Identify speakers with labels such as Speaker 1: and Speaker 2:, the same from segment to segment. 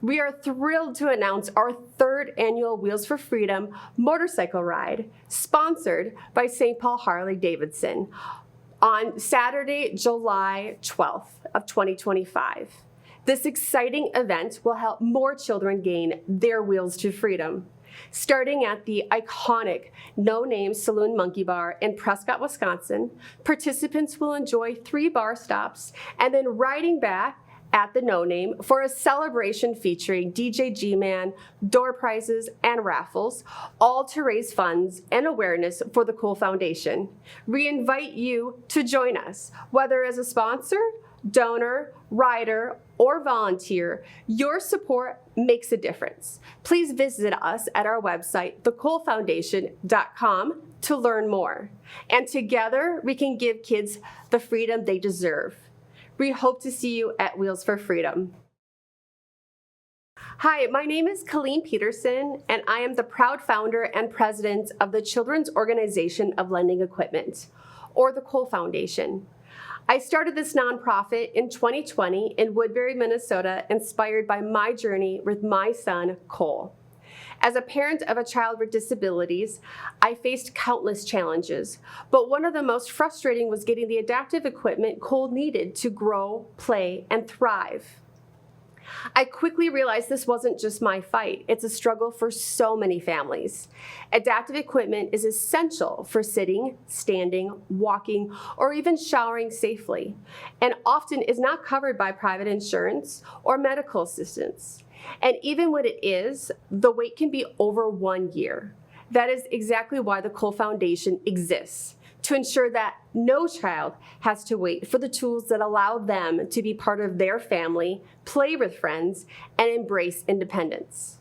Speaker 1: We are thrilled to announce our third annual Wheels for Freedom motorcycle ride, sponsored by St. Paul Harley-Davidson, on Saturday, July 12th of 2025. This exciting event will help more children gain their wheels to freedom. Starting at the iconic Name Saloon Monkey Bar in Prescott, Wisconsin, participants will enjoy 3 bar stops and then riding back at the No Name for a celebration featuring DJ G-Man, door prizes, and raffles, all to raise funds and awareness for the Cool Foundation. We invite you to join us, whether as a sponsor, donor, rider, or volunteer. Your support makes a difference. Please visit us at our website, thecoolfoundation.com, to learn more. And together, we can give kids the freedom they deserve. We hope to see you at Wheels for Freedom. Hi, my name is Colleen Peterson, and I am the proud founder and president of the Children's Organization of Lending Equipment, or the Cool Foundation. I started this nonprofit in 2020 in Woodbury, Minnesota, inspired by my journey with my son, Cole. As a parent of a child with disabilities, I faced countless challenges, but one of the most frustrating was getting the adaptive equipment Cole needed to grow, play, and thrive. I quickly realized this wasn't just my fight. It's a struggle for so many families. Adaptive equipment is essential for sitting, standing, walking, or even showering safely, and often is not covered by private insurance or medical assistance. And even when it is, the wait can be over 1 year. That is exactly why the Cool Foundation exists, to ensure that no child has to wait for the tools that allow them to be part of their family, play with friends, and embrace independence.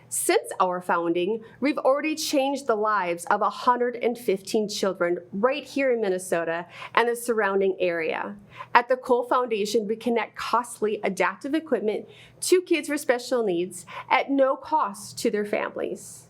Speaker 1: Since our founding, we've already changed the lives of 115 children right here in Minnesota and the surrounding area. At the Cool Foundation, we connect costly adaptive equipment to kids with special needs at no cost to their families.